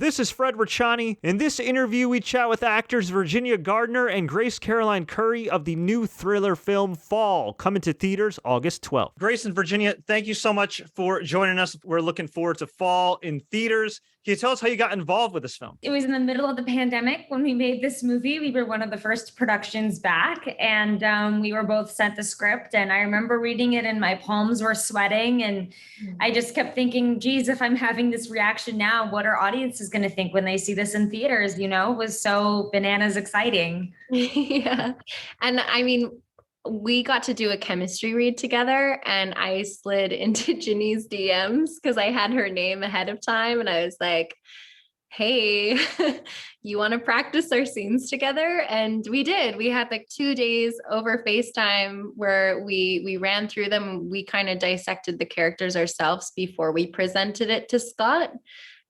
This is Fred Ricciani. In this interview, we chat with actors Virginia Gardner and Grace Caroline Currey of the new thriller film Fall, coming to theaters August 12th. Grace and Virginia, thank you so much for joining us. We're looking forward to Fall in theaters. Can you tell us how you got involved with this film? It was in the middle of the pandemic when we made this movie. We were one of the first productions back, and we were both sent the script. And I remember reading it and my palms were sweating. And I just kept thinking, geez, if I'm having this reaction now, what are audiences going to think when they see this in theaters? You know, it was so bananas exciting. Yeah. And I mean, we got to do a chemistry read together, and I slid into Ginny's DMs because I had her name ahead of time. And I was like, hey, you want to practice our scenes together? And we did. We had like 2 days over FaceTime where we ran through them. We kind of dissected the characters ourselves before we presented it to Scott.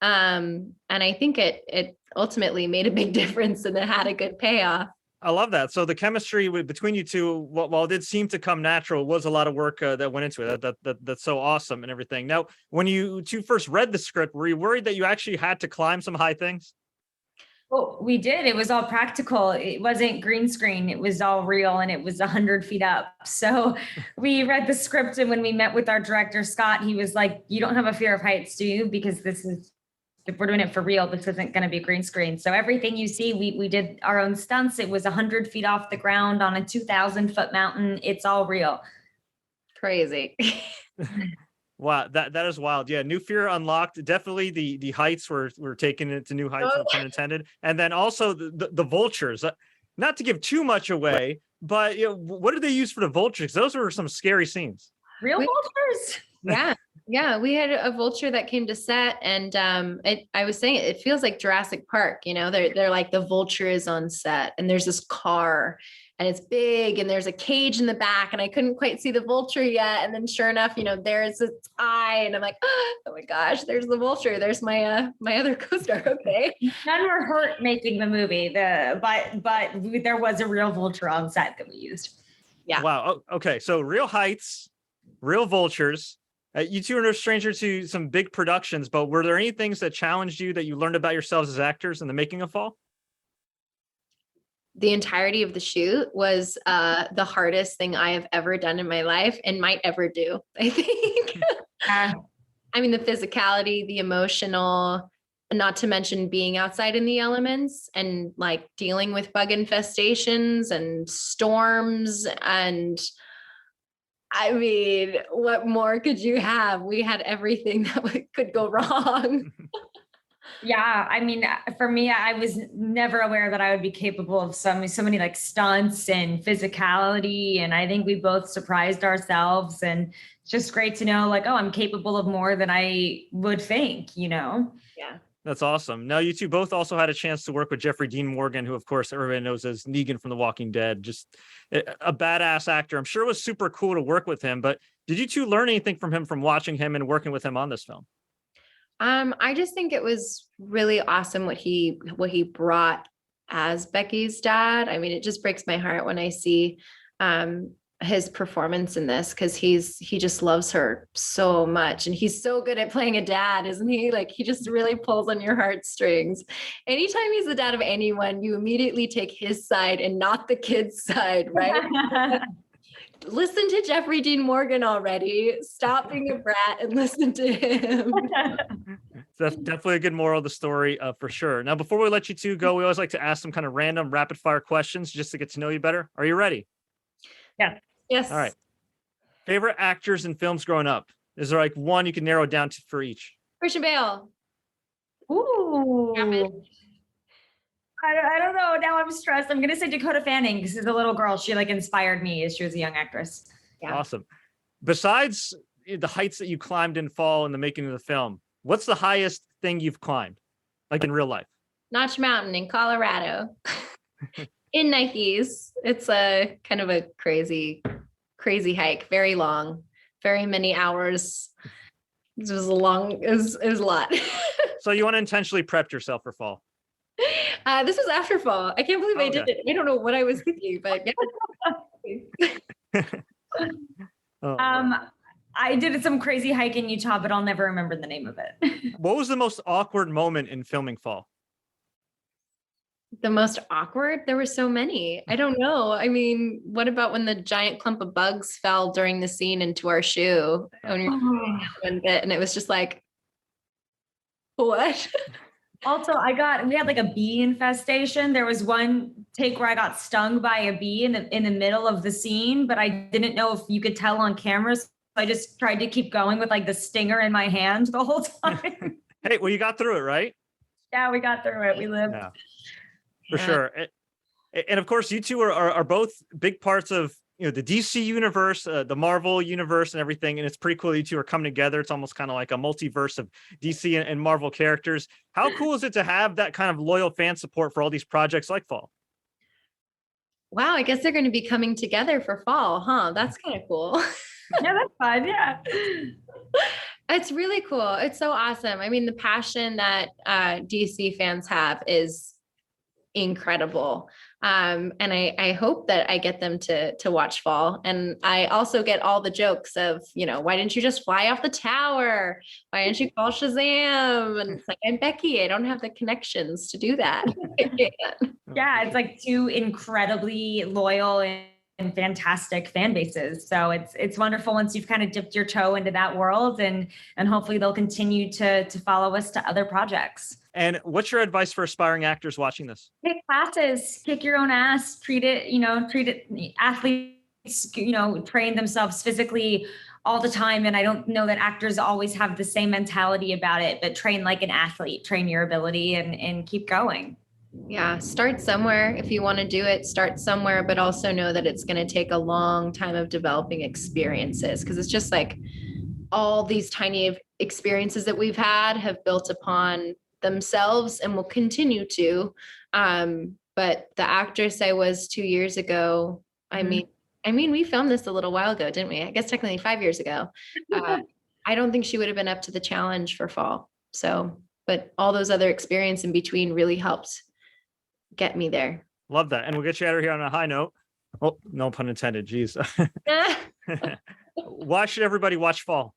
And I think it ultimately made a big difference, and it had a good payoff. I love that. So the chemistry between you two, while it did seem to come natural, was a lot of work that went into it. That's so awesome and everything. Now, when you two first read the script, were you worried that you actually had to climb some high things? Well, we did. It was all practical. It wasn't green screen. It was all real, and it was 100 feet up. So we read the script, and when we met with our director, Scott, he was like, you don't have a fear of heights, do you? Because if we're doing it for real, this isn't going to be green screen. So everything you see, we did our own stunts. It was 100 feet off the ground on a 2,000-foot mountain. It's all real. Crazy. Wow, that is wild. Yeah, new fear unlocked. Definitely the heights were taking it to new heights, no pun intended. And then also the vultures. Not to give too much away, but what did they use for the vultures? Those were some scary scenes. Real vultures? Yeah, we had a vulture that came to set, and I was saying it feels like Jurassic Park. You know, they're like the vulture is on set, and there's this car, and it's big, and there's a cage in the back, and I couldn't quite see the vulture yet, and then sure enough, there's its eye, and I'm like, oh my gosh, there's the vulture. There's my other co-star. Okay, none were hurt making the movie. But there was a real vulture on set that we used. Yeah. Wow. Okay. So real heights, real vultures. You two are no stranger to some big productions, but were there any things that challenged you that you learned about yourselves as actors in the making of Fall? The entirety of the shoot was the hardest thing I have ever done in my life and might ever do, I think. I mean, the physicality, the emotional, not to mention being outside in the elements and like dealing with bug infestations and storms. And I mean, what more could you have? We had everything that could go wrong. Yeah. I mean, for me, I was never aware that I would be capable of so many like stunts and physicality. And I think we both surprised ourselves, and it's just great to know like, oh, I'm capable of more than I would think, Yeah. That's awesome. Now, you two both also had a chance to work with Jeffrey Dean Morgan, who, of course, everybody knows as Negan from The Walking Dead. Just a badass actor. I'm sure it was super cool to work with him. But did you two learn anything from him from watching him and working with him on this film? I just think it was really awesome what he brought as Becky's dad. I mean, it just breaks my heart when I see his performance in this, because he just loves her so much, and he's so good at playing a dad, isn't he? Like, he just really pulls on your heartstrings. Anytime he's the dad of anyone, you immediately take his side and not the kid's side, right? Listen to Jeffrey Dean Morgan already. Stop being a brat and listen to him. That's definitely a good moral of the story, for sure. Now, before we let you two go, we always like to ask some kind of random rapid fire questions just to get to know you better. Are you ready? Yeah. Yes. All right. Favorite actors in films growing up? Is there like one you can narrow it down to for each? Christian Bale. Ooh. I don't know. Now I'm stressed. I'm going to say Dakota Fanning, because as a little girl, she like inspired me as she was a young actress. Yeah. Awesome. Besides the heights that you climbed in Fall in the making of the film, what's the highest thing you've climbed, like in real life? Notch Mountain in Colorado. In Nikes. It's a kind of a crazy hike. Very long, very many hours. It was a lot. So you want to intentionally prep yourself for Fall? This was after Fall. I can't believe I did it. I don't know what I was thinking, but yeah. I did some crazy hike in Utah, but I'll never remember the name of it. What was the most awkward moment in filming Fall? The most awkward? There were so many. I don't know. I mean, what about when the giant clump of bugs fell during the scene into our shoe when you're Oh. one bit, and it was just like, what? Also, we had like a bee infestation. There was one take where I got stung by a bee in the middle of the scene, but I didn't know if you could tell on camera. So I just tried to keep going with like the stinger in my hand the whole time. Hey, well, you got through it, right? Yeah, we got through it. We lived. Yeah, for sure. And of course, you two are both big parts of the DC universe, the Marvel universe, and everything. And it's pretty cool you two are coming together. It's almost kind of like a multiverse of DC and Marvel characters. How cool is it to have that kind of loyal fan support for all these projects like Fall? Wow, I guess they're going to be coming together for Fall, huh? That's kind of cool. Yeah, that's fun. Yeah. It's really cool. It's so awesome. I mean, the passion that DC fans have is incredible. And I hope that I get them to watch Fall. And I also get all the jokes of, why didn't you just fly off the tower? Why didn't you call Shazam? And it's like, I'm Becky. I don't have the connections to do that. Yeah, it's like two incredibly loyal and fantastic fan bases. So it's wonderful once you've kind of dipped your toe into that world, and hopefully they'll continue to follow us to other projects. And what's your advice for aspiring actors watching this? Take classes, kick your own ass, treat it, athletes, train themselves physically all the time. And I don't know that actors always have the same mentality about it, but train like an athlete, train your ability and keep going. Yeah, start somewhere. If you want to do it, start somewhere, but also know that it's going to take a long time of developing experiences, because it's just like all these tiny experiences that we've had have built upon themselves and will continue to. But the actress I was 2 years ago, I mean, we filmed this a little while ago, didn't we? I guess technically 5 years ago. I don't think she would have been up to the challenge for Fall. So, but all those other experience in between really helped get me there. Love that. And we'll get you out of here on a high note. Oh, no pun intended. Geez. Why should everybody watch Fall?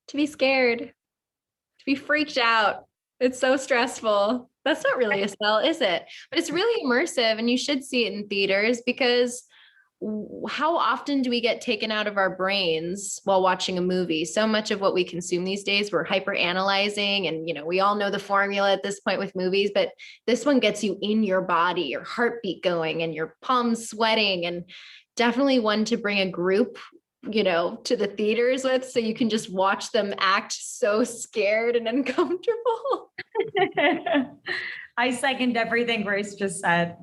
To be scared, to be freaked out. It's so stressful. That's not really a sell, is it? But it's really immersive, and you should see it in theaters, because how often do we get taken out of our brains while watching a movie? So much of what we consume these days, we're hyper analyzing, and we all know the formula at this point with movies, but this one gets you in your body, your heartbeat going and your palms sweating, and definitely one to bring a group to the theaters with, so you can just watch them act so scared and uncomfortable. I second everything Grace just said.